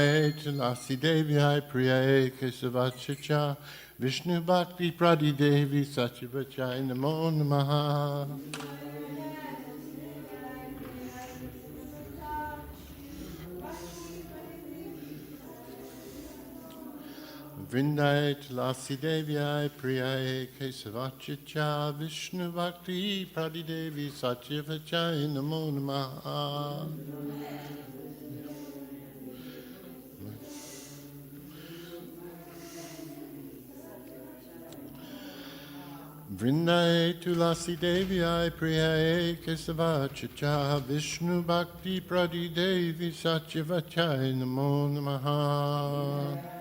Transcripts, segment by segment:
Vrindaye Tulasi Devi Hai Priyaye Kesavachacha Vishnu Bhakti Pradi Devi Satyavachai Namo Namaha. Vrindaye Tulasi Devi Hai Priyaye Kesavachacha Vishnu Bhakti Pradi Devi Satyavachai Namo Namaha. Vrindaye Tulasi Devi Ai Priyaye Kesavachacha Vishnu Bhakti Pradi Devi Satyavachai Namo Namaha.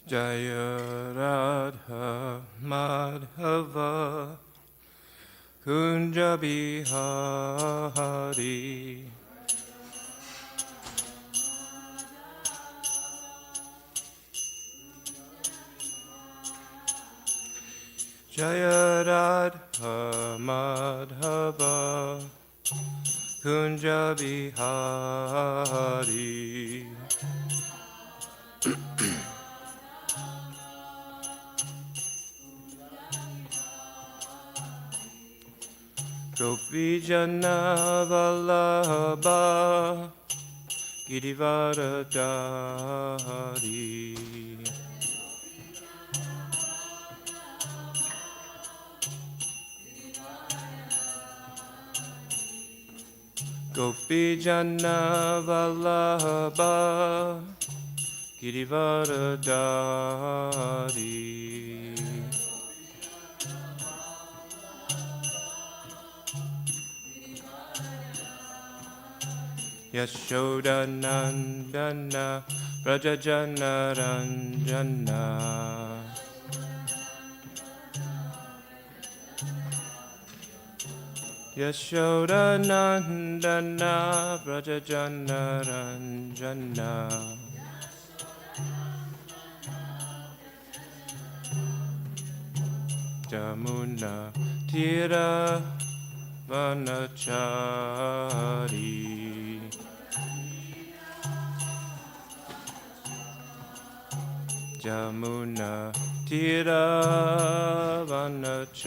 Jaya Radha Madhava Kunja Bihari Jaya Radha Madhava Kunja Bihari Gopi Jana Vallabha Girivaradari Gopi Jana Vallabha Girivaradari Yashoda Nandana Rajajana Ranjana Yashoda Nandana Rajajana Ranjana Jamuna Tira Vanachari Jamuna Tira Vanachari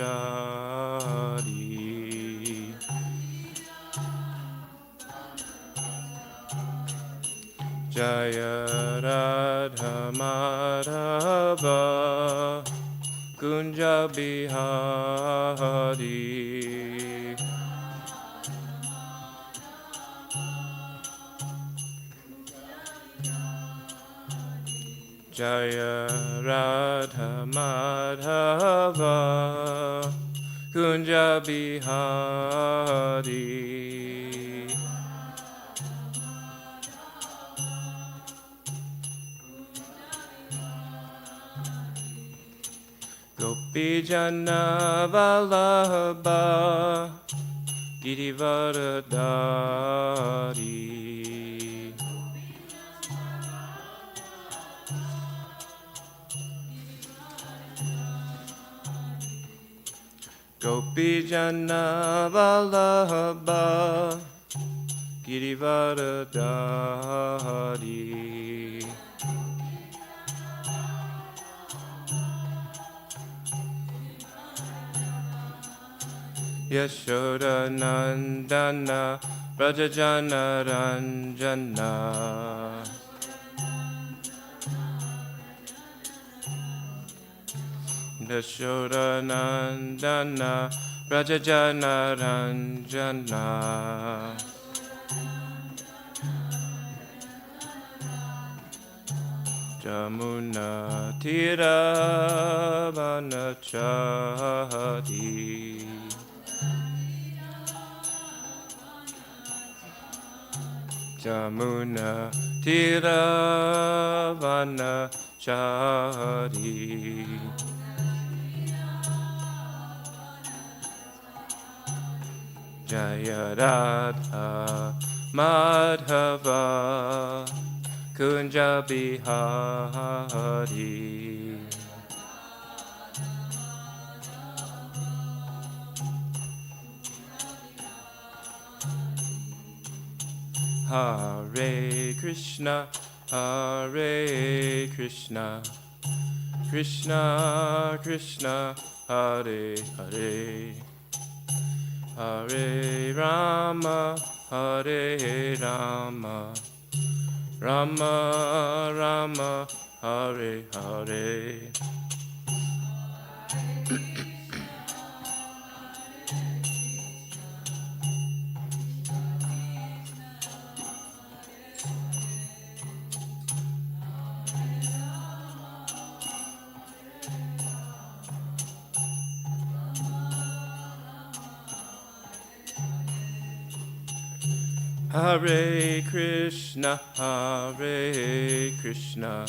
Jaya Radha Madhava Kunja Bihari Jaya Radha Madhava Kunja Bihari Gopi Jana Vallabha Girivaradari Gopi Jana Vallabha Girivaradari Yashoda Nandana Rajajana Ranjana Yashoda Nandana Rajajana Ranjana Jamuna Tira Vanachari Jamuna Tira Vanachari Jaya Radha Madhava Kunja Bihari Hare Krishna Hare Krishna Krishna Krishna Hare Hare Hare Rama Hare Rama Rama Rama Hare Hare Hare Krishna, Hare Krishna,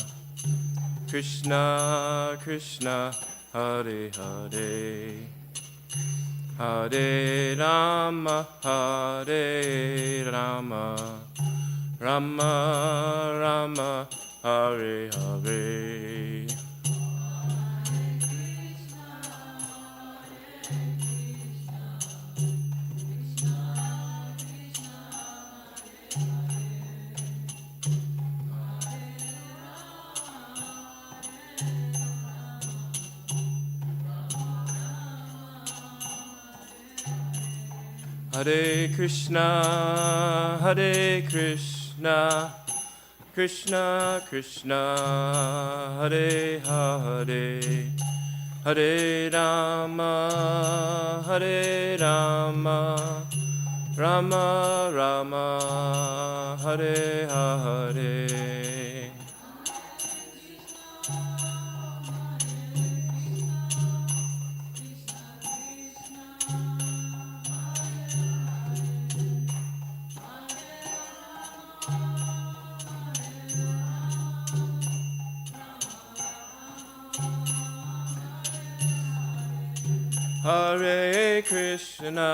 Krishna, Krishna, Hare Hare. Hare Rama, Hare Rama, Rama Rama, Hare Hare. Hare Krishna, Hare Krishna, Krishna Krishna, Hare Hare, Hare Rama, Hare Rama, Rama Rama, Hare Hare. Hare Krishna,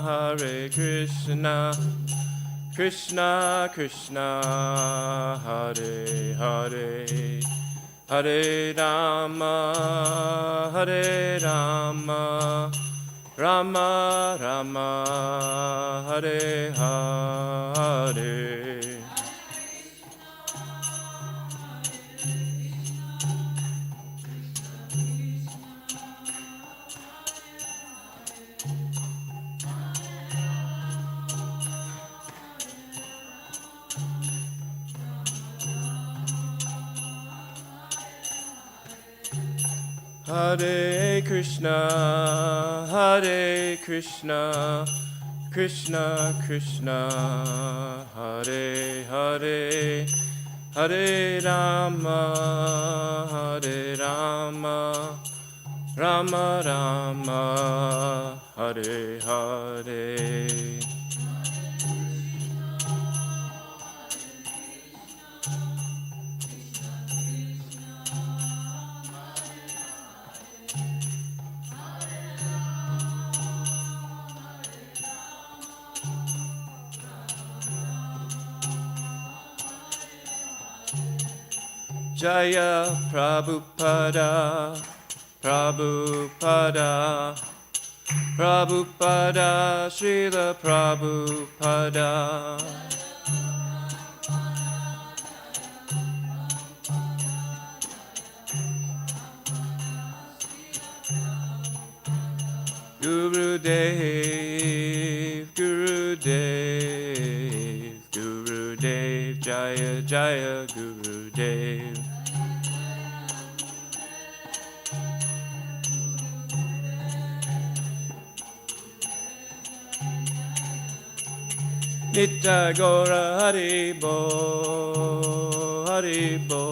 Hare Krishna, Krishna Krishna, Hare Hare, Hare Rama, Hare Rama, Rama Rama, Hare Hare. Hare Krishna, Hare Krishna, Krishna Krishna, Hare Hare, Hare Rama, Hare Rama, Rama Rama, Hare Hare. Jaya Prabhupada, Prabhupada, Prabhupada, Srila Prabhupada. Gurudev, Gurudev, Gurudev, Jaya Jaya Gurudev. Nitya Gora Haribo, Haribo,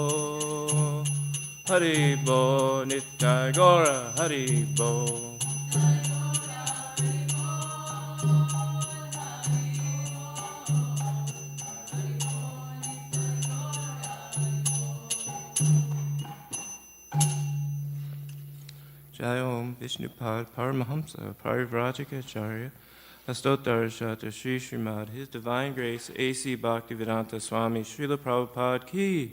Haribo, Nitya Gora Haribo. Jai Om Vishnupad Paramahamsa Parivrajikacharya Astotarashata Sri Srimad His Divine Grace A.C. Bhaktivedanta Swami Srila Prabhupada Ki.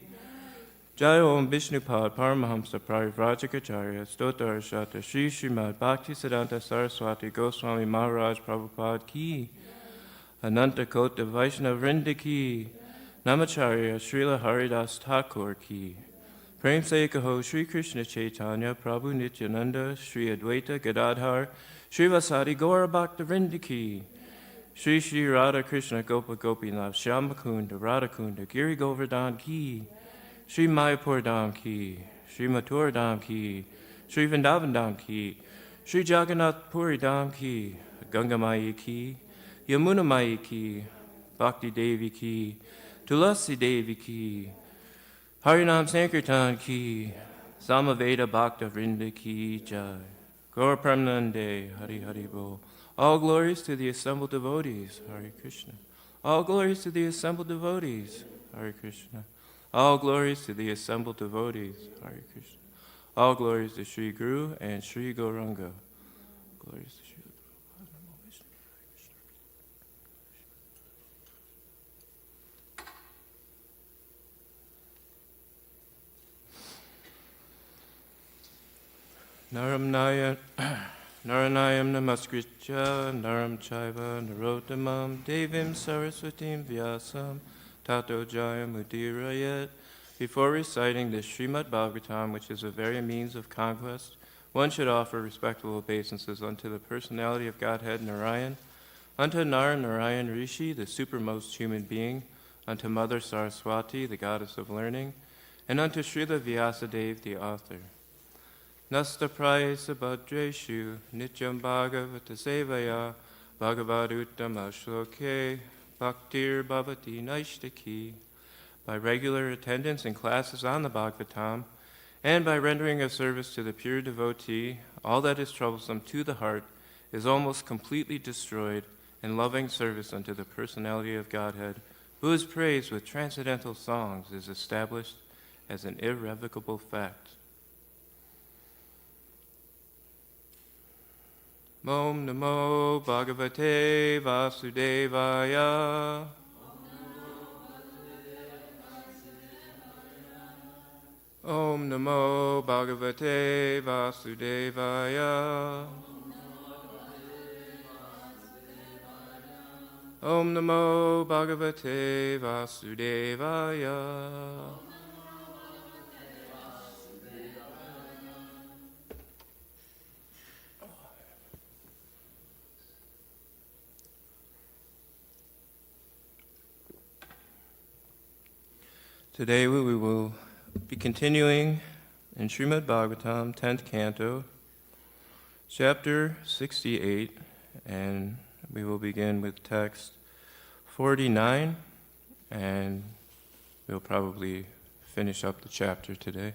Jai Om Vishnupad Paramahamsa Parivrajikacharya Astotarashata Sri Srimad Bhaktisiddhanta Saraswati Goswami Maharaj Prabhupada Ki. Ananta Kota Vaishnava Vrinda Ki. Namacharya Srila Haridas Thakur Ki. Prem Se Kaho Sri Krishna Chaitanya Prabhu Nityananda Sri Advaita Gadadhar Sri Vasadi Gaura Bhakta Vrinda Ki. Sri Sri Radha Krishna Gopa Gopinath Shyama Kunda Radha Kunda Giri Govardhan Ki. Sri Mayapur Dham Ki. Sri Mathura Dham Ki. Sri Vrindavan Dham Ki. Sri Jagannath Puri Dham Ki. Ganga Mai Ki. Yamuna Mai Ki. Bhakti Devi Ki. Tulasi Devi Ki. Harinam Sankirtan Ki, Samaveda Bhakta Vrinda Ki Jai, Gaur Pramanande Hari Hari Bol. All glories to the assembled devotees, Hare Krishna. All glories to the assembled devotees, Hare Krishna. All glories to the assembled devotees. Hare Krishna. All glories to Sri Guru and Sri Gauranga. Glories to Sri Naram Naranayam Namaskritya Naram Chaiva Narottamam Devim Saraswatim Vyasam Tato Jayam Udirayet. Before reciting the Srimad Bhagavatam, which is a very means of conquest, one should offer respectful obeisances unto the personality of Godhead Narayan, unto Narayan Rishi, the supermost human being, unto Mother Saraswati, the goddess of learning, and unto Srila Vyasadeva, the author. Nasta prayesa bhadreshu nityam bhagavata sevaya bhagavaduttama shloke bhaktir bhavati naishtaki. By regular attendance in classes on the Bhagavatam, and by rendering a service to the pure devotee, all that is troublesome to the heart is almost completely destroyed in loving service unto the personality of Godhead, who is praised with transcendental songs, is established as an irrevocable fact. Om Namo Bhagavate Vasudevaya. Om Namo Bhagavate Vasudevaya. Om Namo Bhagavate Vasudevaya. Today we will be continuing in Srimad Bhagavatam, 10th Canto, Chapter 68, and we will begin with text 49, and we'll probably finish up the chapter today.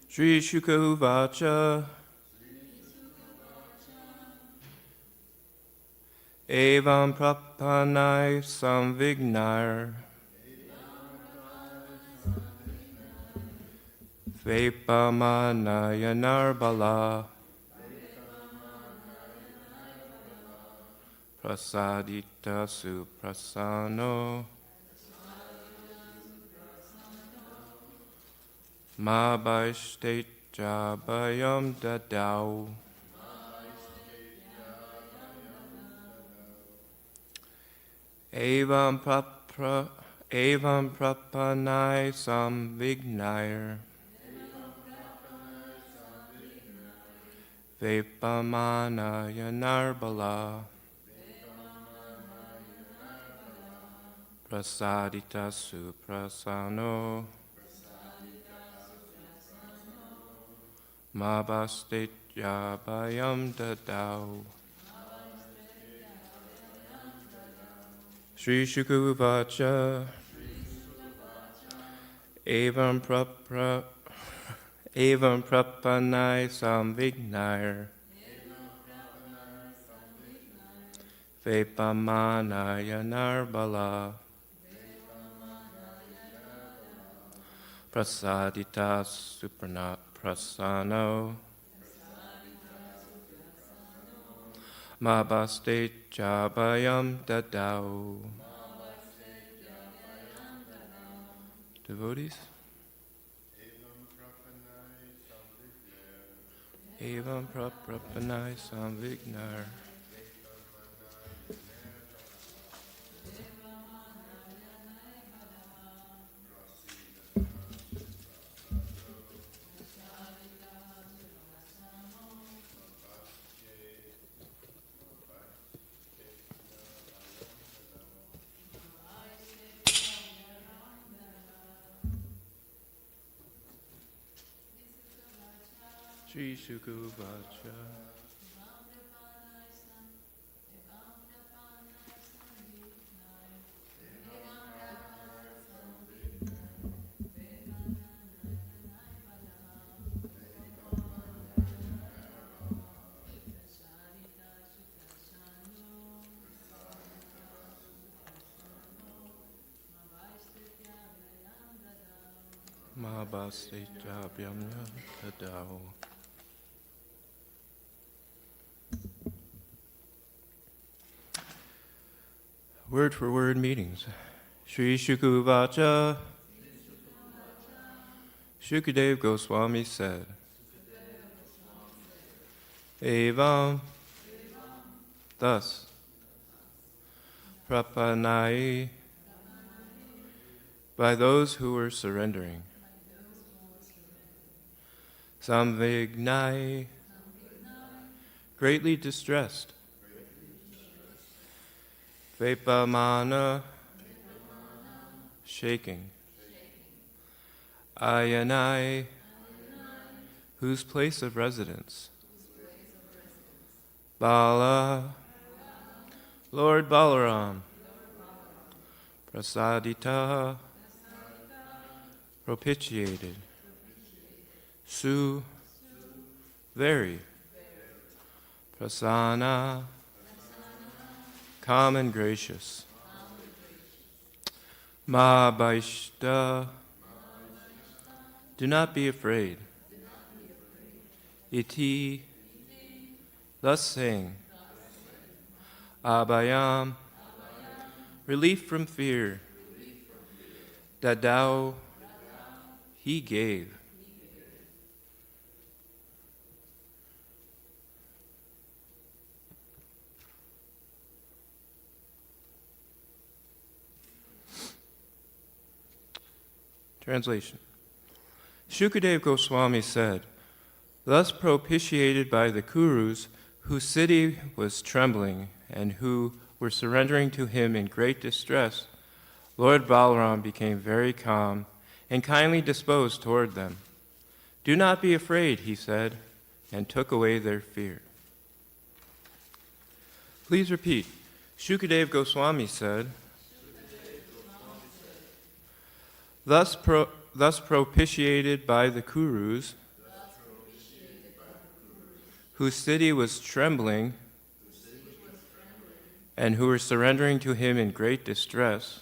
Sri Shuka Uvacha Evam prapanai samvignar Vepamanayanarbala Prasadita suprasano Mabhaishtet jabayam dadau. Evam prapanai samvignair Vepamanayanarbala Prasadita suprasano Mabhaishtet jabayam dadau. Sri Shukuvacha Evam prapanai samvignair Vepamanayanarbala Prasadita suprasano Mabhaishtet jabayam dadau. Devotees? Evam prapanai samvignar Sri Shukuvacha Abasi Jabyam Tadao. Word for word meetings. Sri Shukuvacha. Shukadev Goswami said, Evam, thus, Prapanai, by those who were surrendering, Samvignai, greatly distressed, Vepamana, shaking, Ayanai, whose place of residence, Bala, Lord Balaram, Prasadita, propitiated, Su, very, Prasanna, calm and gracious, Ma Baishta, do not be afraid. Iti, thus saying, Abhayam, relief from fear, Dadao, he gave. Translation. Shukadev Goswami said, thus propitiated by the Kurus, whose city was trembling and who were surrendering to him in great distress, Lord Balaram became very calm and kindly disposed toward them. Do not be afraid, he said, and took away their fear. Please repeat. Shukadev Goswami said, thus propitiated by the Kurus, whose city was trembling and who were surrendering to him in great distress,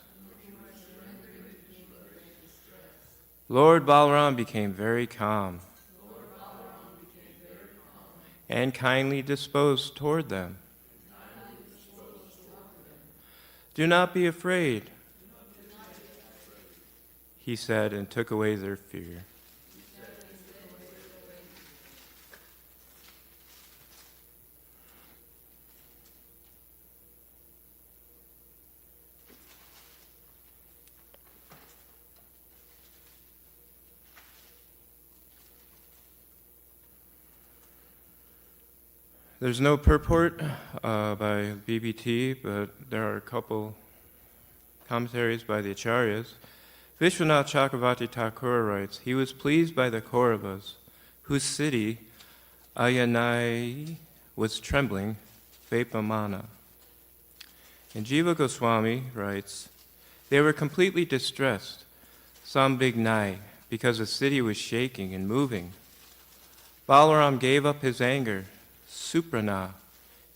Lord Balaram became very calm and kindly disposed toward them. Do not be afraid, he said, and took away their fear. There's no purport by BBT, but there are a couple commentaries by the Acharyas. Vishwanath Chakravarti Thakur writes, he was pleased by the Kauravas, whose city, Ayanai, was trembling, Vepamana. And Jiva Goswami writes, they were completely distressed, Sambignai, because the city was shaking and moving. Balaram gave up his anger, Suprana,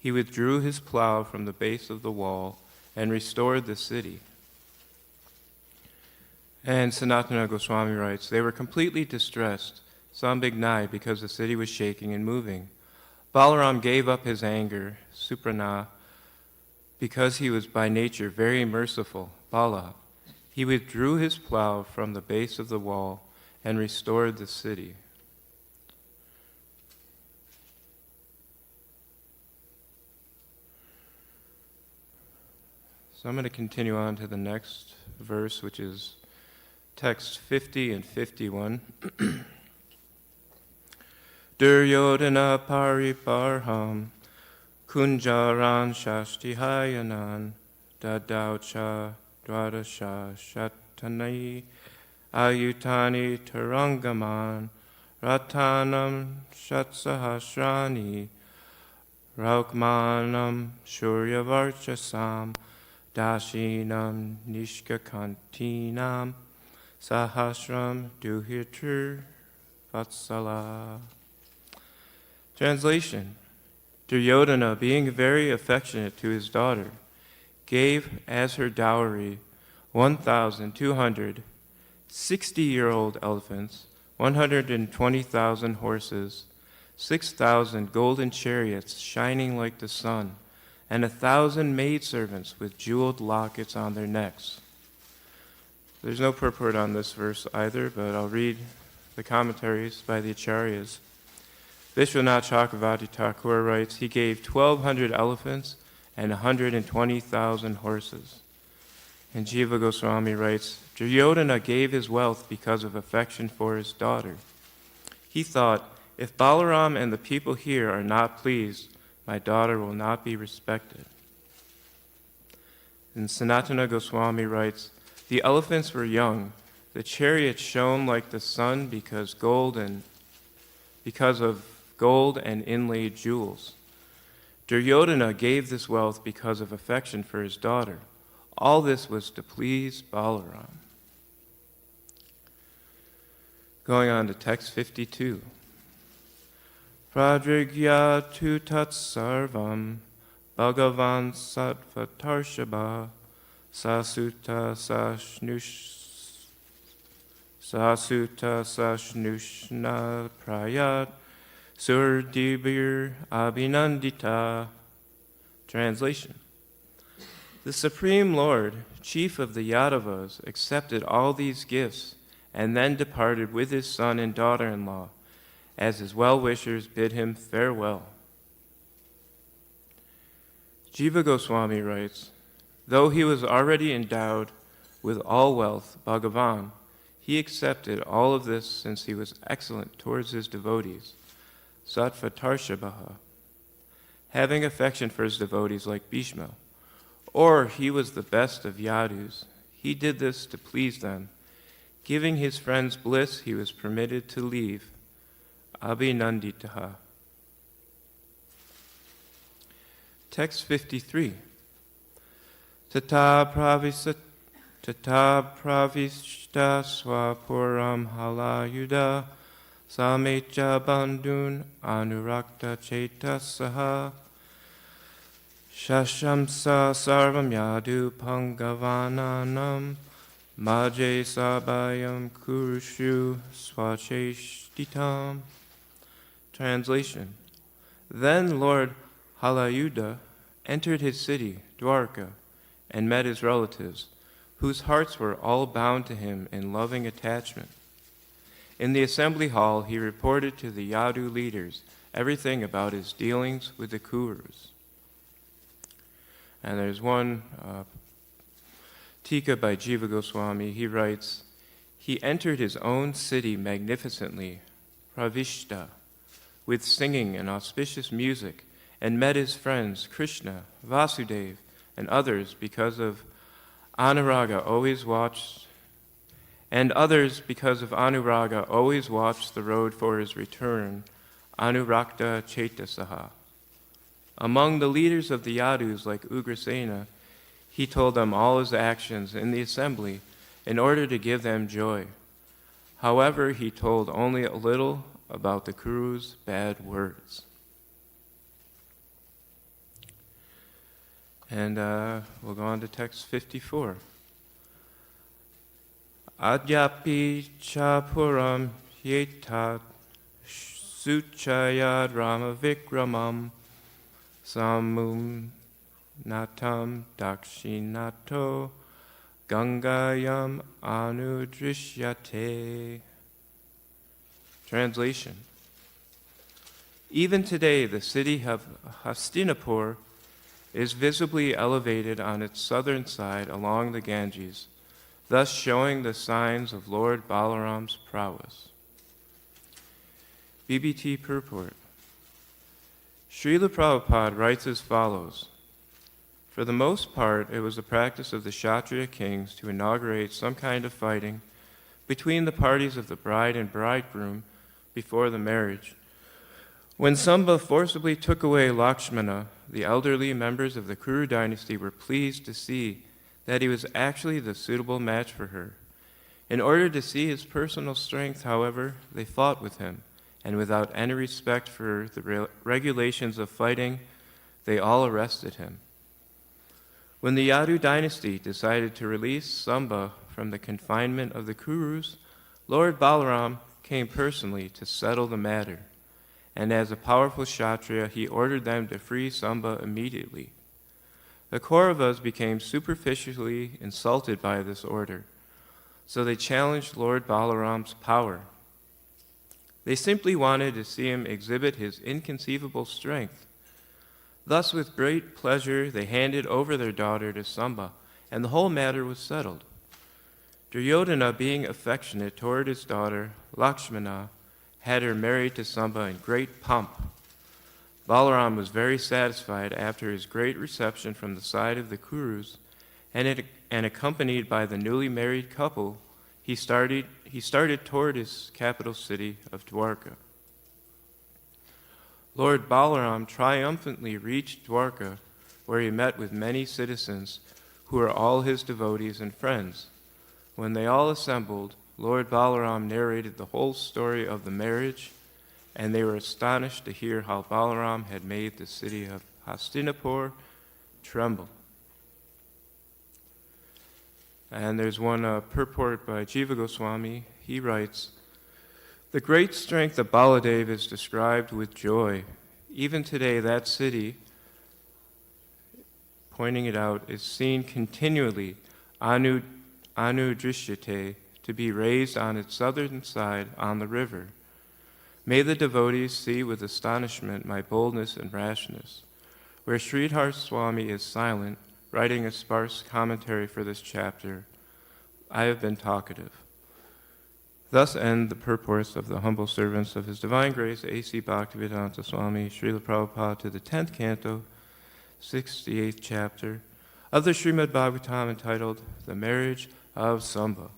he withdrew his plow from the base of the wall and restored the city. And Sanatana Goswami writes, they were completely distressed, Sambignai, because the city was shaking and moving. Balaram gave up his anger, Suprana, because he was by nature very merciful, Bala. He withdrew his plow from the base of the wall and restored the city. So I'm going to continue on to the next verse, which is text 50 and 51. Duryodhana pariparham kunjaran shashtihayanan dadaucha dwadasha shatanai ayutani tarangaman ratanam shatsahasrani raukmanam shuryavarchasam dashinam nishkakantinam sahasram duhitr vatsala. Translation. Duryodhana, being very affectionate to his daughter, gave as her dowry 1,200 60-year-old elephants, 120,000 horses, 6,000 golden chariots shining like the sun, and 1,000 maidservants with jeweled lockets on their necks. There's no purport on this verse either, but I'll read the commentaries by the Acharyas. Vishwanath Chakravarti Thakur writes, he gave 1,200 elephants and 120,000 horses. And Jiva Goswami writes, Duryodhana gave his wealth because of affection for his daughter. He thought, if Balaram and the people here are not pleased, my daughter will not be respected. And Sanatana Goswami writes, the elephants were young, the chariots shone like the sun because of gold and inlaid jewels. Duryodhana gave this wealth because of affection for his daughter. All this was to please Balaram. Going on to text 52. Pradrigya tu tat sarvam Bhagavan sattvatarshaba Sasuta sashnushna prayat Surdibir abhinandita. Translation. The Supreme Lord, chief of the Yadavas, accepted all these gifts and then departed with his son and daughter-in-law, as his well-wishers bid him farewell. Jiva Goswami writes, though he was already endowed with all wealth, Bhagavan, he accepted all of this since he was excellent towards his devotees, Sattva-tarshabha, having affection for his devotees like Bhishma. Or he was the best of Yadus. He did this to please them. Giving his friends bliss, he was permitted to leave. Abhinanditaha. Text 53. Tata pravishta swapuram halayuda samecha bandun anurakta chetasaha Shashamsa sarvam yadu pangavananam maje sabayam kurushu swacheshtitam. Translation. Then Lord Halayuda entered his city, Dwarka, and met his relatives, whose hearts were all bound to him in loving attachment. In the assembly hall, he reported to the Yadu leaders everything about his dealings with the Kurus. And there's one tika by Jiva Goswami. He writes, he entered his own city magnificently, Pravishta, with singing and auspicious music, and met his friends Krishna, Vasudeva, and others because of Anuraga always watched the road for his return, Anurakta Chetasaha. Among the leaders of the Yadus like Ugrasena, he told them all his actions in the assembly in order to give them joy. However, he told only a little about the Kuru's bad words. And we'll go on to text 54. Adyapi chapuram yetat suchayad rama vikramam samum natam dakshinato gangayam anudrishyate. Translation. Even today, the city of Hastinapur is visibly elevated on its southern side along the Ganges, thus showing the signs of Lord Balaram's prowess. BBT Purport. Srila Prabhupada writes as follows. For the most part, it was the practice of the Kshatriya kings to inaugurate some kind of fighting between the parties of the bride and bridegroom before the marriage. When Samba forcibly took away Lakshmana, the elderly members of the Kuru dynasty were pleased to see that he was actually the suitable match for her. In order to see his personal strength, however, they fought with him, and without any respect for the regulations of fighting, they all arrested him. When the Yadu dynasty decided to release Samba from the confinement of the Kurus, Lord Balaram came personally to settle the matter, and as a powerful Kshatriya, he ordered them to free Samba immediately. The Kauravas became superficially insulted by this order, so they challenged Lord Balaram's power. They simply wanted to see him exhibit his inconceivable strength. Thus, with great pleasure, they handed over their daughter to Samba, and the whole matter was settled. Duryodhana, being affectionate toward his daughter, Lakshmana, had her married to Samba in great pomp. Balaram was very satisfied after his great reception from the side of the Kurus, and accompanied by the newly married couple, he started toward his capital city of Dwarka. Lord Balaram triumphantly reached Dwarka, where he met with many citizens who were all his devotees and friends. When they all assembled, Lord Balaram narrated the whole story of the marriage, and they were astonished to hear how Balaram had made the city of Hastinapur tremble. And there's one purport by Jiva Goswami. He writes, "The great strength of Baladev is described with joy. Even today, that city," pointing it out, "is seen continually, anudrishyate, to be raised on its southern side on the river. May the devotees see with astonishment my boldness and rashness." Where Sridhar Swami is silent, writing a sparse commentary for this chapter, I have been talkative. Thus end the purports of the humble servants of His Divine Grace, A.C. Bhaktivedanta Swami, Srila Prabhupada, to the 10th canto, 68th chapter of the Srimad Bhagavatam, entitled The Marriage of Samba.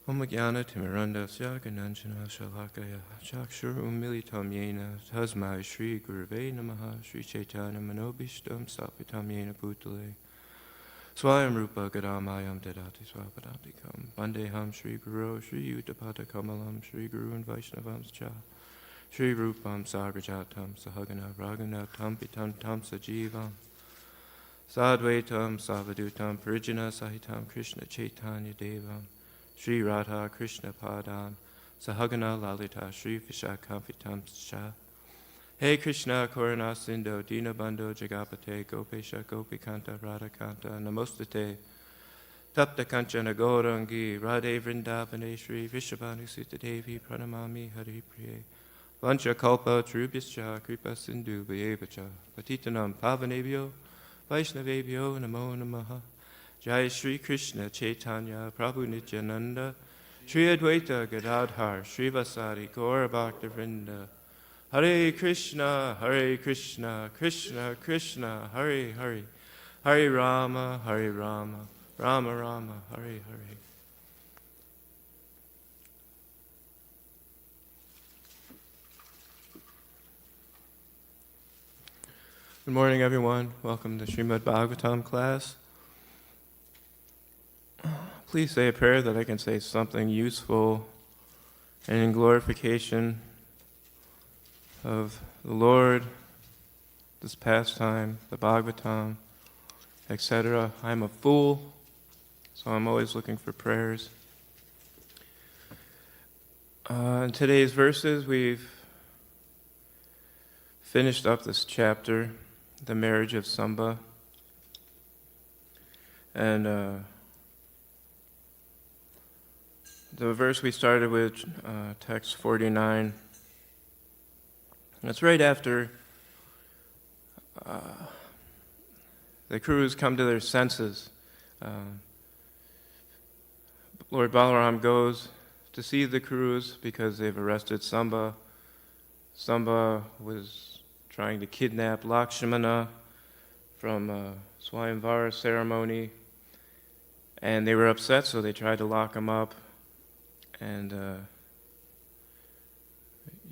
Om Jnana Timirandasya Gananjana Shalakaya Chakshur Umilitam Yena Tasmai Shri Gurave Namaha Shri Chaitanya Manobishtam Sapitam Yena Bhutale Swayam Rupa Gadamayam Dadati Swapadaptikam Vandeham Shri Guru Shri Uttapata Kamalam Shri Guru and Vaishnavams Cha Shri Rupam Sagrajatam Sahagana Raghunatam Pitam Tam Sajivam Sadvaitam Savadutam Parijana Sahitam Krishna Chaitanya Devam Shri Radha Krishna Padam Sahagana Lalita Shri Vishakam Cha. Hey Krishna Korana Sindho Dina Bandho Jagapate Gopesha Gopikanta Radhakanta Namostate Tapta Kanchana Gaurangi Radhe Vrindavane Shri Vishabhanu Sita Devi Pranamami Hari Priye Vancha Kalpa Trubhyascha Kripa Sindhu Vayevacha Patitanam Pavanebhyo Vaishnavebhyo Namo Namaha. Jai Shri Krishna Chaitanya Prabhu Nityananda Shri Advaita Gadadhar Shri Vasari Gaura Bhakta Vrinda Hare Krishna Krishna Krishna Hare Hare Hare Rama Rama Rama Hare Hare. Good morning, everyone. Welcome to Srimad Bhagavatam class. Please say a prayer that I can say something useful and in glorification of the Lord, this pastime, the Bhagavatam, etc. I'm a fool, so I'm always looking for prayers. In today's verses, we've finished up this chapter, the marriage of Samba, and the verse we started with, text 49, it's right after the Kurus come to their senses. Lord Balaram goes to see the Kurus because they've arrested Samba. Samba was trying to kidnap Lakshmana from a Swayamvara ceremony, and they were upset, so they tried to lock him up. And,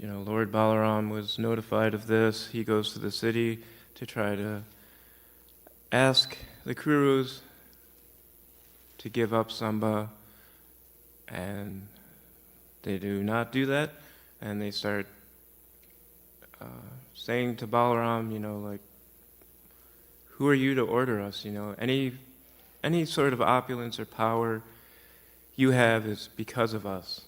Lord Balaram was notified of this. He goes to the city to try to ask the Kurus to give up Samba, and they do not do that, and they start saying to Balaram, like, who are you to order us? Any sort of opulence or power you have is because of us.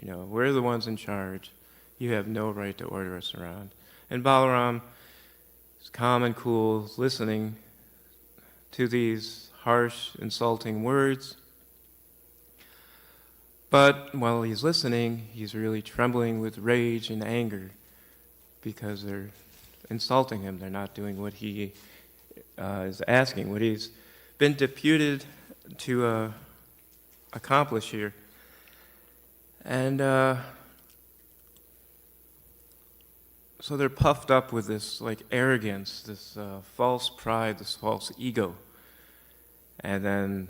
We're the ones in charge. You have no right to order us around. And Balaram is calm and cool, listening to these harsh, insulting words. But while he's listening, he's really trembling with rage and anger because they're insulting him. They're not doing what he is asking, what he's been deputed to accomplish here. And so they're puffed up with this arrogance, this false pride, this false ego. And then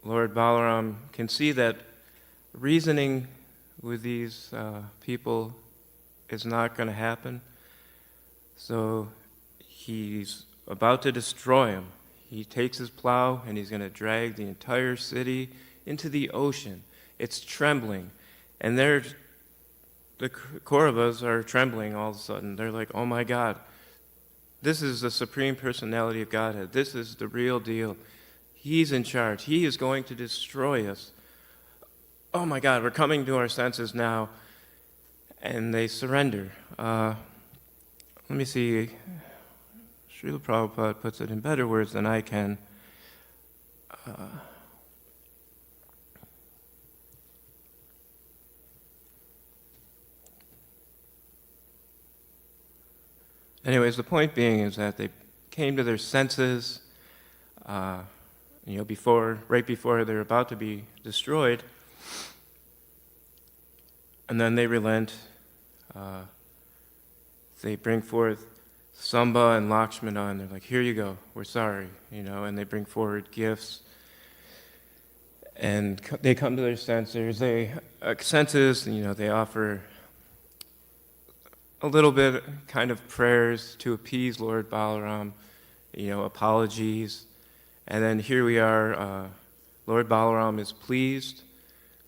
Lord Balaram can see that reasoning with these people is not going to happen. So he's about to destroy them. He takes his plow and he's going to drag the entire city into the ocean. It's trembling. And the Kauravas are trembling all of a sudden. They're like, oh my God, this is the Supreme Personality of Godhead. This is the real deal. He's in charge. He is going to destroy us. Oh my God, we're coming to our senses now. And they surrender. Let me see. Srila Prabhupada puts it in better words than I can. Anyways, the point being is that they came to their senses, right before they're about to be destroyed, and then they relent. They bring forth Samba and Lakshmana, and they're like, here you go, we're sorry, and they bring forward gifts. And they come to their senses, they offer a little bit kind of prayers to appease Lord Balaram, apologies. And then here we are, Lord Balaram is pleased.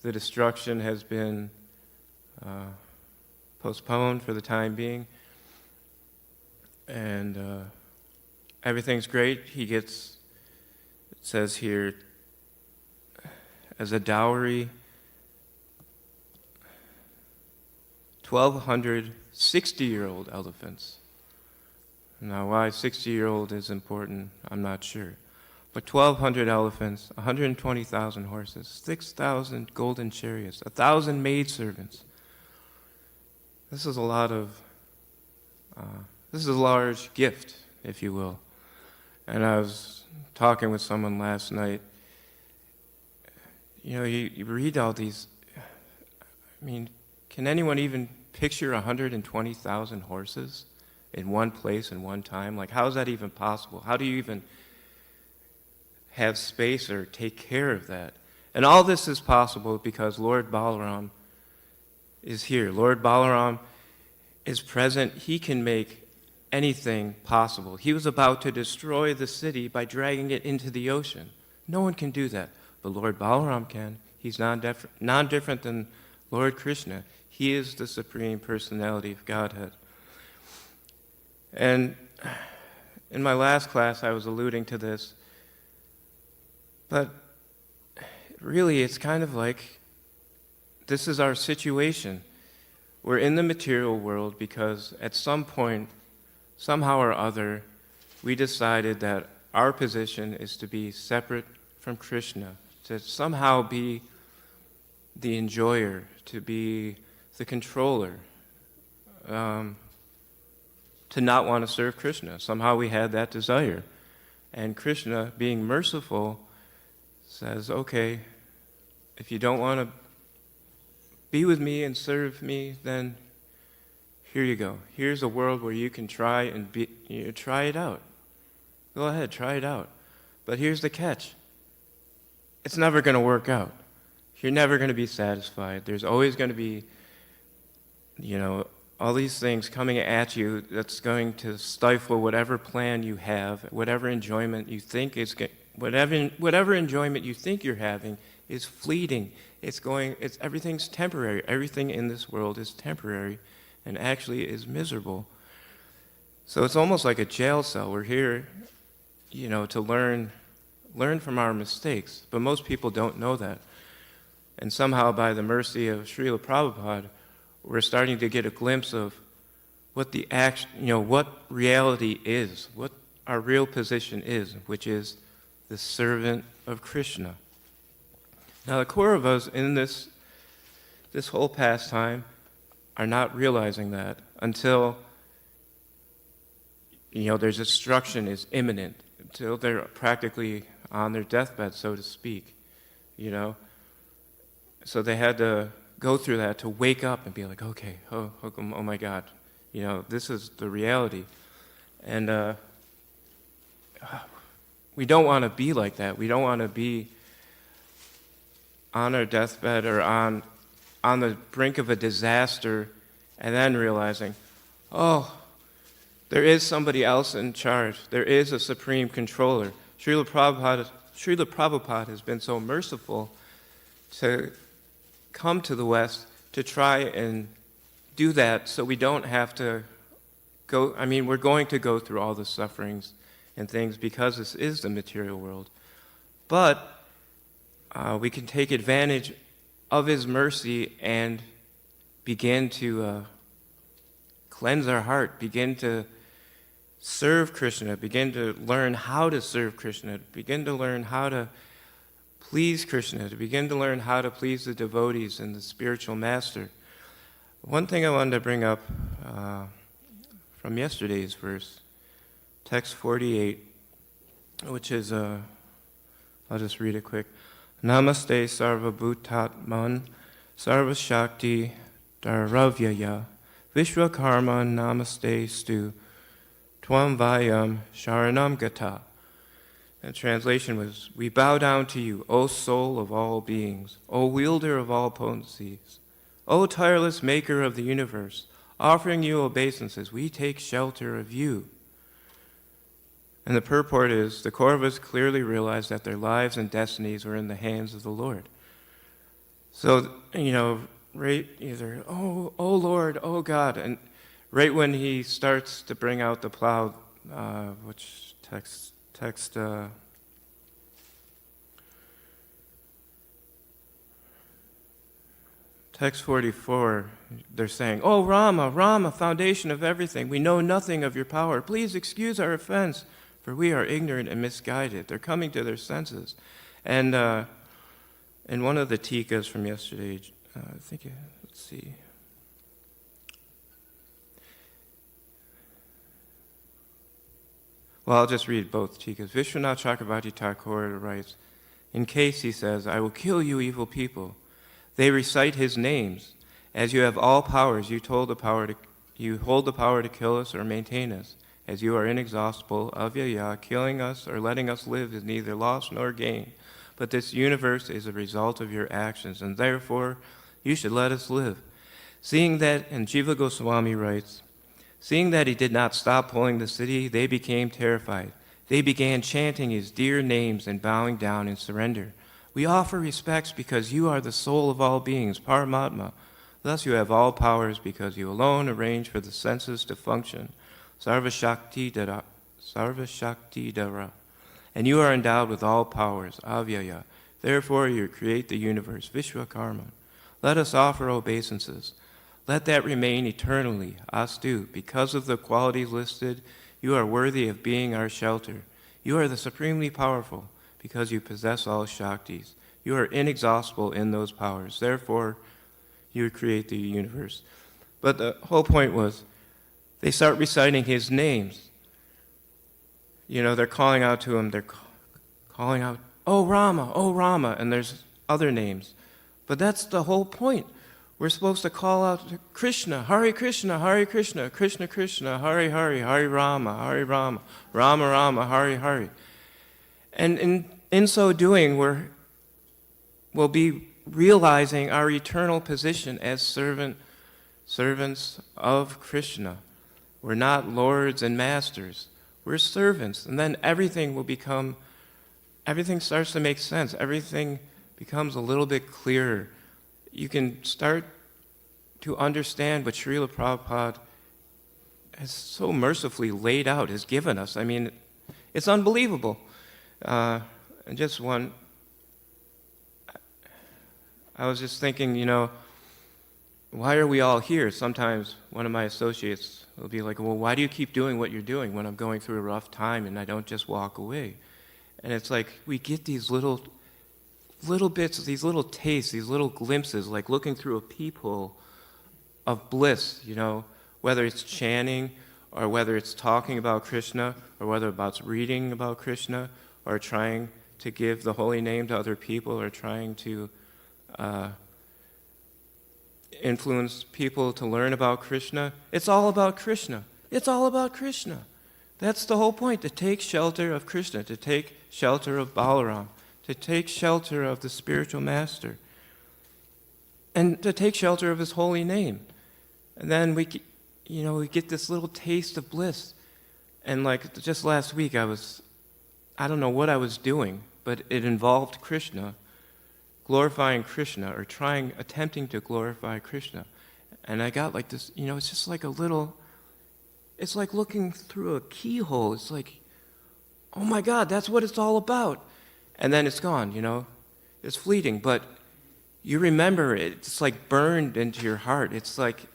The destruction has been postponed for the time being. And everything's great. He gets, it says here, as a dowry, 1,200 60-year-old elephants. Now, why 60-year-old is important, I'm not sure. But 1,200 elephants, 120,000 horses, 6,000 golden chariots, 1,000 maidservants. This is a large gift, if you will. And I was talking with someone last night. You read all these. Can anyone even picture 120,000 horses in one place in one time? How is that even possible? How do you even have space or take care of that? And all this is possible because Lord Balaram is here. Lord Balaram is present. He can make anything possible. He was about to destroy the city by dragging it into the ocean. No one can do that, but Lord Balaram can. He's non-different than Lord Krishna. He is the Supreme Personality of Godhead. And in my last class, I was alluding to this, but really it's kind of like this is our situation. We're in the material world because at some point, somehow or other, we decided that our position is to be separate from Krishna, to somehow be the enjoyer, to be the controller, to not want to serve Krishna. Somehow we had that desire. And Krishna, being merciful, says, okay, if you don't want to be with me and serve me, then here you go. Here's a world where you can try it out. Go ahead, try it out. But here's the catch. It's never going to work out. You're never going to be satisfied. There's always going to be, all these things coming at you that's going to stifle whatever plan you have, whatever enjoyment you think whatever enjoyment you think you're having is fleeting. Everything's temporary. Everything in this world is temporary. and actually is miserable. So it's almost like a jail cell. We're here, to learn from our mistakes, but most people don't know that. And somehow, by the mercy of Srila Prabhupada, we're starting to get a glimpse of what what reality is, what our real position is, which is the servant of Krishna. Now, the Kauravas in this whole pastime are not realizing that until their destruction is imminent, until they're practically on their deathbed, so to speak. So they had to go through that to wake up and be like, okay, oh my God, this is the reality. And we don't want to be like that. We don't want to be on our deathbed or on the brink of a disaster and then realizing, oh, there is somebody else in charge. There is a supreme controller. Srila Prabhupada has been so merciful to come to the West to try and do that so we don't have to go. We're going to go through all the sufferings and things because this is the material world. But we can take advantage of His mercy and begin to cleanse our heart, begin to serve Krishna, begin to learn how to serve Krishna, begin to learn how to please Krishna, to begin to learn how to please the devotees and the spiritual master. One thing I wanted to bring up from yesterday's verse, text 48, which is, I'll just read it quick. Namaste Sarva Bhutatman Sarva Shakti Daravyaya Vishwakarma Namaste Stu Tvam Vayam Sharanam Gata. And translation was, we bow down to you, O soul of all beings, O wielder of all potencies, O tireless maker of the universe, offering you obeisances, we take shelter of you. And the purport is, the Kauravas clearly realized that their lives and destinies were in the hands of the Lord. So, right either, oh Lord, oh God, and right when he starts to bring out the plow, which text text 44, they're saying, oh Rama, foundation of everything, we know nothing of your power. Please excuse our offense, for we are ignorant and misguided. They're coming to their senses. And in one of the tikas from yesterday, let's see. Well, I'll just read both tikas. Vishwanath Chakravarti Thakur writes, in case, he says, I will kill you, evil people. They recite his names. As you have all powers, you hold the power to kill us or maintain us. As you are inexhaustible, avyaya, killing us or letting us live is neither loss nor gain. But this universe is a result of your actions, and therefore you should let us live. Seeing that, and Jiva Goswami writes, seeing that he did not stop pulling the city, they became terrified. They began chanting his dear names and bowing down in surrender. We offer respects because you are the soul of all beings, Paramatma. Thus you have all powers because you alone arrange for the senses to function. Sarva Shakti Dara. And you are endowed with all powers, Avyaya. Therefore you create the universe, Vishwakarma. Let us offer obeisances. Let that remain eternally, Astu. Because of the qualities listed, you are worthy of being our shelter. You are the supremely powerful, because you possess all Shaktis. You are inexhaustible in those powers. Therefore, you create the universe. But the whole point was, they start reciting his names. They're calling out to him. They're calling out, oh Rama, and there's other names. But that's the whole point. We're supposed to call out to Krishna, Hare Krishna, Krishna Krishna, Hare Hare, Hare Rama, Rama Rama, Hare Hare. And in so doing, we'll be realizing our eternal position as servants of Krishna. We're not lords and masters. We're servants. And then everything starts to make sense. Everything becomes a little bit clearer. You can start to understand what Srila Prabhupada has so mercifully laid out, has given us. I mean, it's unbelievable. And just one, I was just thinking, why are we all here? Sometimes one of my associates will be like, well, why do you keep doing what you're doing when I'm going through a rough time and I don't just walk away? And it's like we get these little bits, these little tastes, these little glimpses, like looking through a peephole of bliss, whether it's chanting or whether it's talking about Krishna or whether it's reading about Krishna or trying to give the holy name to other people or trying to influence people to learn about Krishna. It's all about Krishna. It's all about Krishna. That's the whole point, to take shelter of Krishna, to take shelter of Balaram, to take shelter of the spiritual master, and to take shelter of his holy name. And then we get this little taste of bliss. And like just last week, I don't know what I was doing, but it involved Krishna, glorifying Krishna, or attempting to glorify Krishna. And I got like this, it's just like it's like looking through a keyhole. It's like, oh my God, that's what it's all about. And then it's gone, it's fleeting, but you remember it. It's like burned into your heart. It's like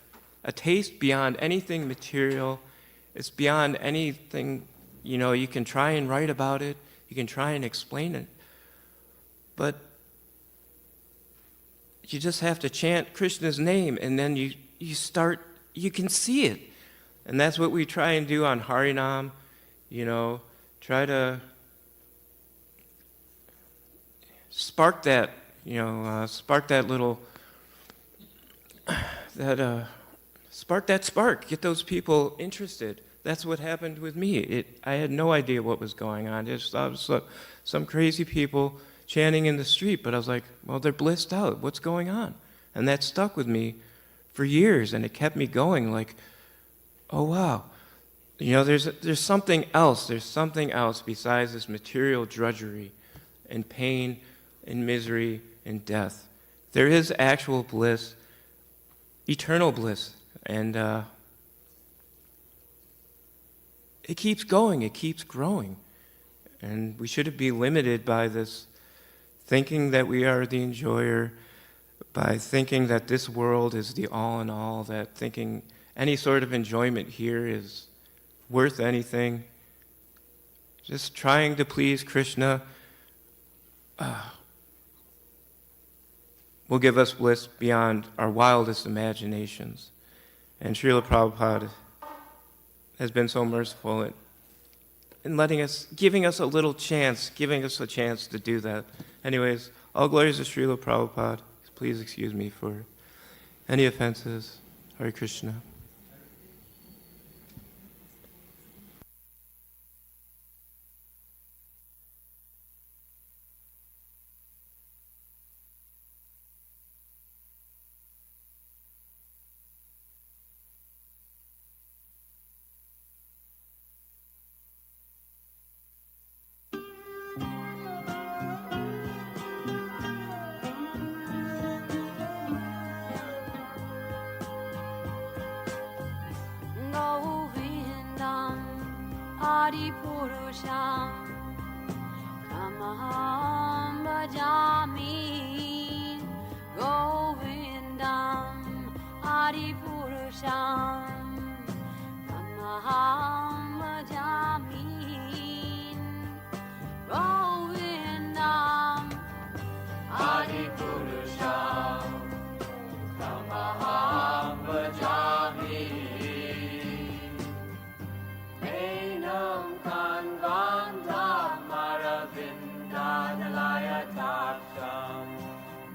a taste beyond anything material. It's beyond anything, you can try and write about it. You can try and explain it. But you just have to chant Krishna's name, and then you can see it. And that's what we try and do on Harinam, try to spark that, spark that little, spark that spark, get those people interested. That's what happened with me. I had no idea what was going on. I just thought it was some crazy people chanting in the street, but I was like, well, they're blissed out. What's going on? And that stuck with me for years, and it kept me going like, oh, wow. There's something else. There's something else besides this material drudgery and pain and misery and death. There is actual bliss, eternal bliss, and it keeps going. It keeps growing. And we shouldn't be limited by this thinking that we are the enjoyer, by thinking that this world is the all in all, that thinking any sort of enjoyment here is worth anything. Just trying to please Krishna will give us bliss beyond our wildest imaginations. And Srila Prabhupada has been so merciful in giving us a chance to do that. Anyways, all glories to Srila Prabhupada. Please excuse me for any offenses. Hare Krishna. Adipurusham Tamaham Bhajami Govindam Adipurusham Tamaham Bhajami Govindam Adipurusham Tamaham Bhajami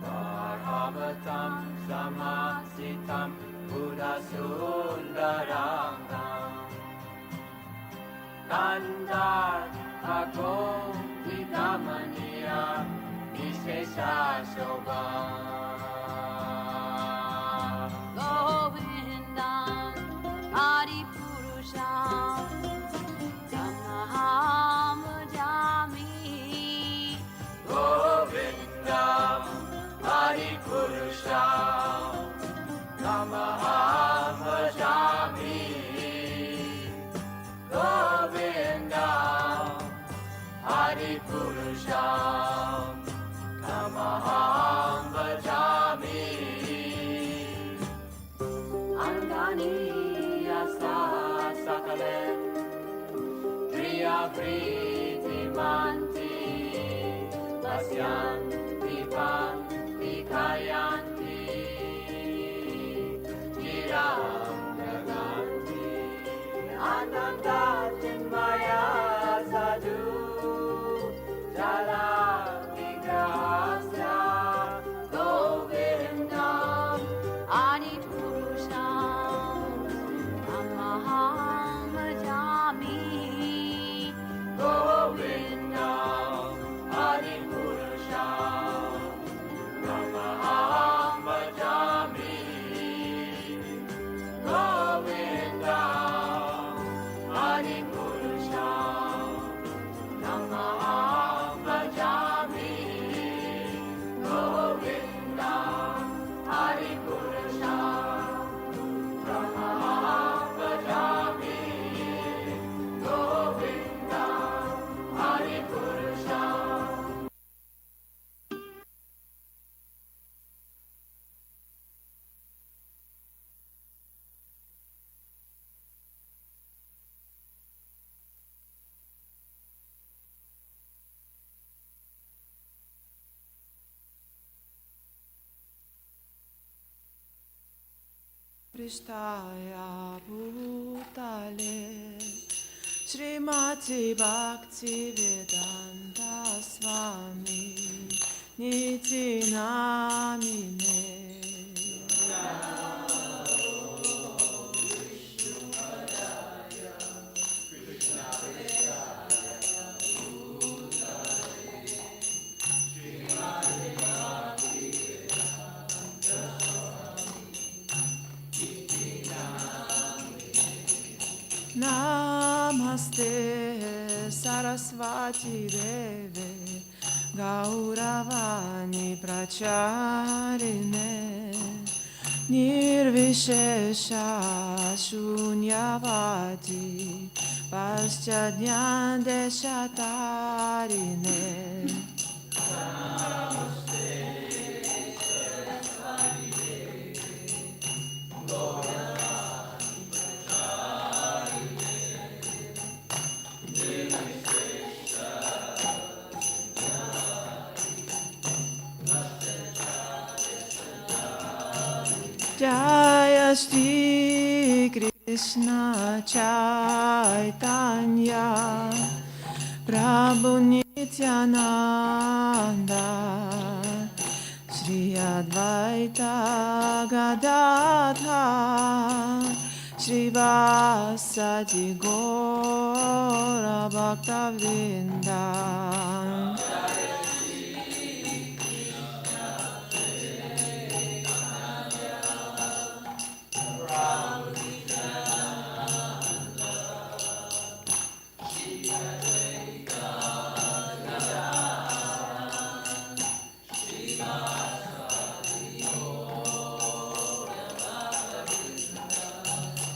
Bharavatam Samasitam Buddha Sundarangam Kandar Agom Vidamaniya Vishesha Shobha Govindam Adipurusham Tamaham Bhajami Govindam Adipurusham Tamaham bhajami Govindam Hari Purusham Tamaham bhajami Angani Asa Sakale Priya Priti Manti Pasyanti Panti Kayanti Giram Naganti Ananda Chinmaya Sadhu Jala Vigrahasya Govindam Adi Purusham Tamaham bhajami Govindam Adi Purusham Tamaham bhajami Govindam Adi Purusham Tamaham bhajami Govindam Adi Purusham Tamaham bhajami Govindam Adi Purusham. Pristaya Bhutale Srimati Bhakti Vedanta Swami Niti Namine Namaste Saraswati Deve Gauravani Pracharine Nirvishesha Shunyavati Paschadhyande Shatarine Jaya Shri Krishna Chaitanya Prabhu Nityananda Shri Advaita Gadadhar Shri Vasadi Gora Bhaktavrinda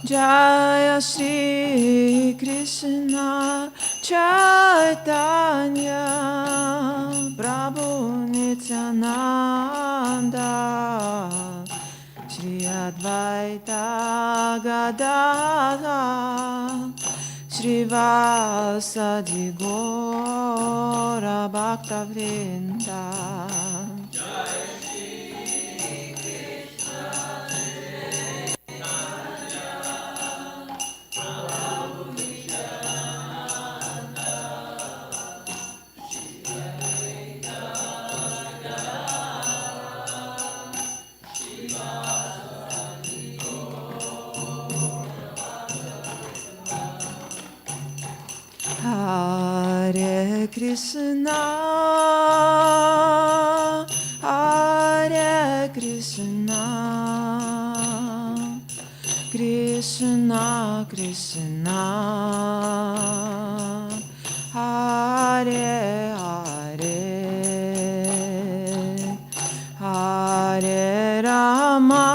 Jaya Shri Krishna Chaitanya Prabhu Nityananda Shri Advaita Gadadhar Shri Vasadi Gora Bhaktavrinda Hare Krishna, Hare Krishna, Krishna Krishna, Hare Hare, Hare Rama,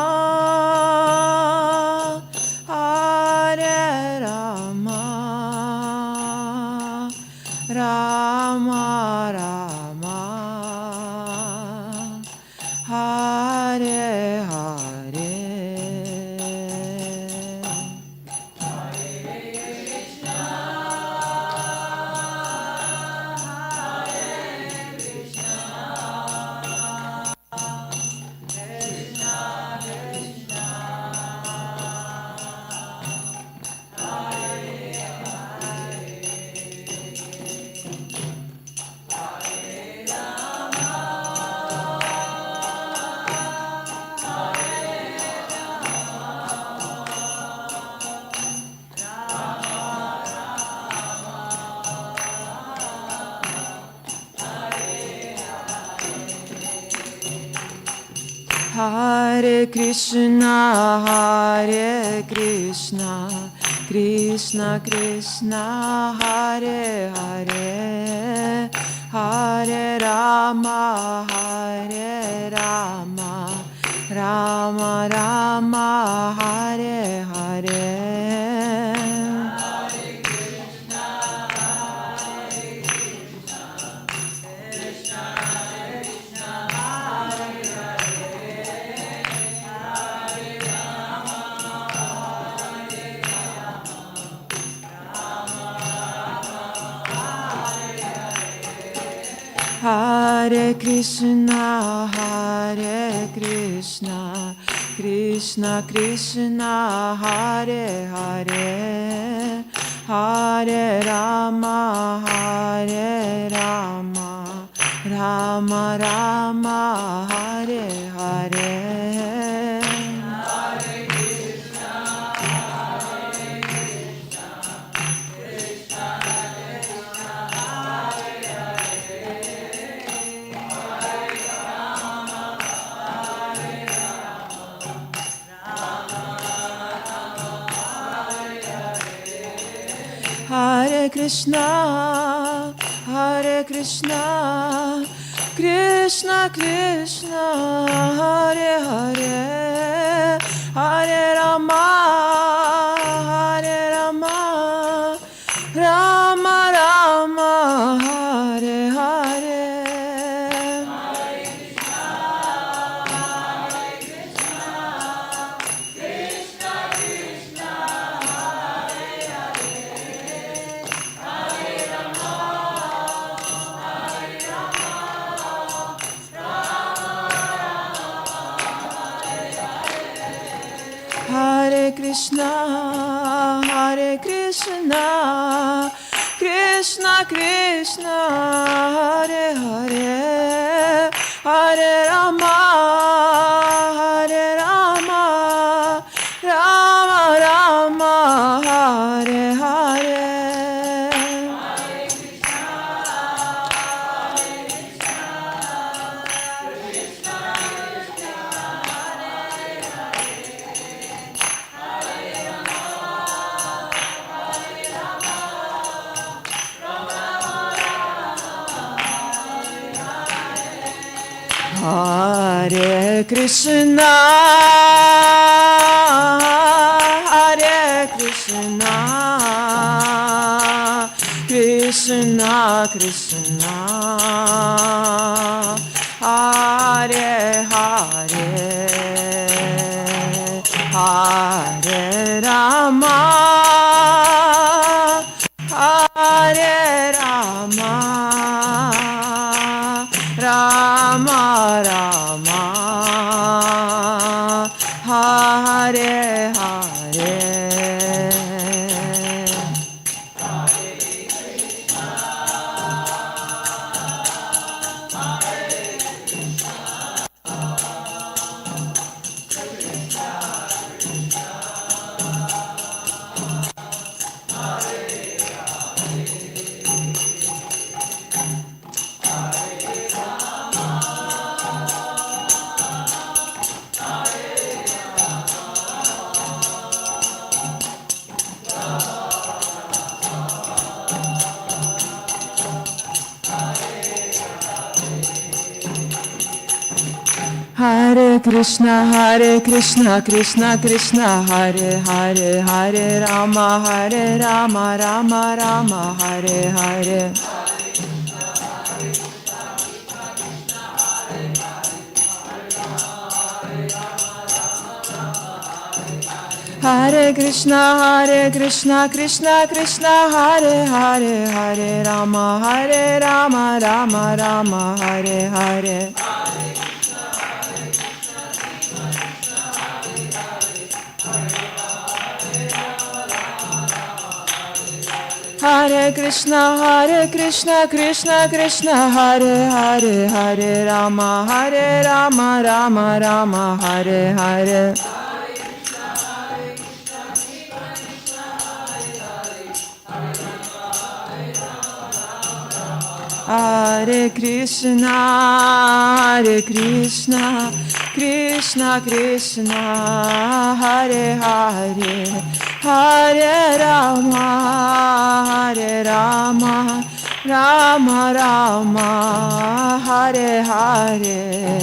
Hare Hare. Hare Krishna, Hare Krishna, Krishna Krishna, Hare Hare, Hare Rama, Hare Rama, Rama Rama, Hare Hare. Hare Krishna, Hare Krishna, Krishna Krishna, Hare Hare, Hare Rama, Hare Rama, Rama Rama, Hare Hare. Hare Krishna, Hare Krishna, Krishna Krishna, Hare Hare, Hare Rama, Hare Rama, Rama Rama, Hare Hare. Hare Krishna, Hare Krishna, Krishna Krishna, Hare Hare, Hare Rama, Hare Rama, Rama Rama, Hare Hare. Hare Krishna, Hare Krishna, Krishna Krishna, Hare Hare, Hare Rama, Hare Rama, Rama Rama, Hare Hare. Hare Krishna, Krishna Krishna, Hare Hare, Hare Rama, Rama Rama, Hare Hare. Hare Krishna, Krishna Krishna, Hare Hare, Hare Rama, Rama Rama, Hare Hare. Hare Krishna, Krishna Krishna, Hare Hare, Hare Rama, Rama Rama, Hare Hare. Hare Krishna, Krishna Krishna, Hare Hare, Hare Rama, Rama Rama, Hare Hare.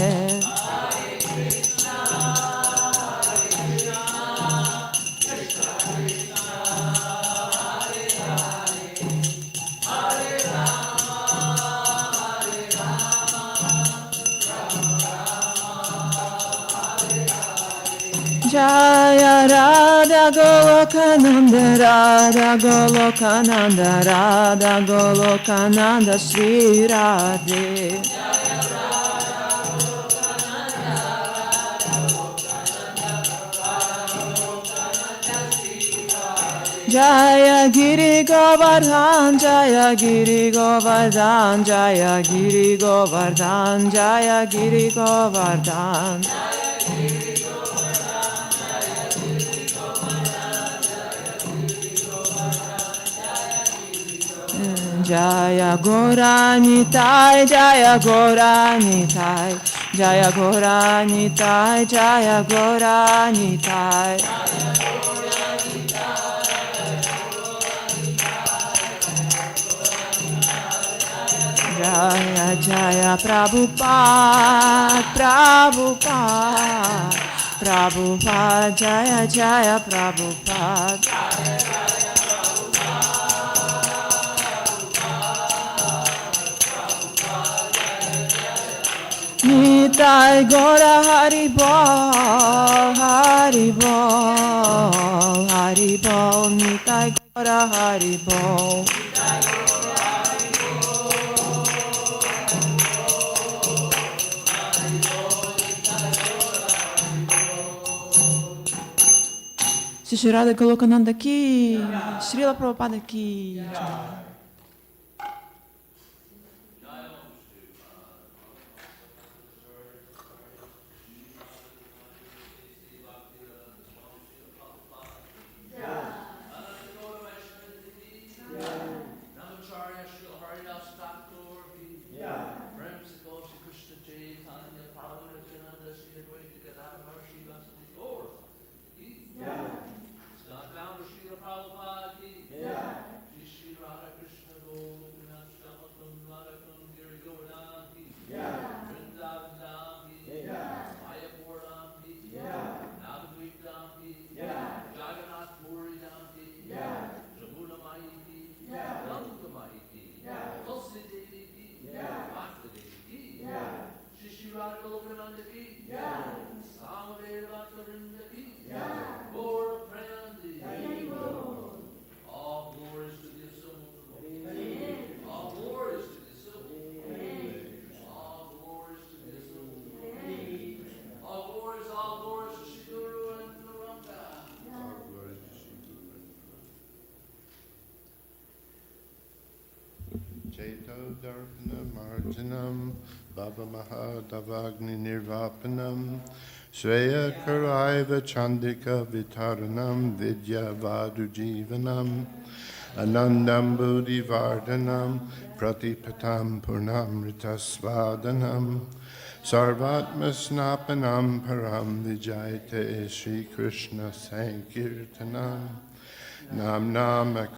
Jaya Radha Golokananda, Radha Golokananda, Radha Golokananda, Sri Radhe. Jaya Giri Govardhan, Jaya Giri Govardhan, Jaya Giri Govardhan, Jaya Giri Govardhan. Jaya Goranitai, Jaya Goranitai, Jaya Goranitai, Jaya Goranitai. Jaya Jaya Prabhupada, Prabhupada, Prabhupada, Jaya Jaya Prabhupada. Nitai Gora Haribol, Haribol, Haribol, Nitai Gora Haribol. Shri Radha Golokananda ki, Srila Prabhupada ki. Cheto Darpana Marjanam, Baba Mahadavagni Nirvapanam, Shreya Karaiva Chandika Vitaranam, Vidya Vadu Jivanam, Anandam Buddhi Vardhanam, Pratipatam Purnamritasvadanam, Sarvatma Snapanam Param Vijayate Shri Krishna Sankirtanam, Nam Nam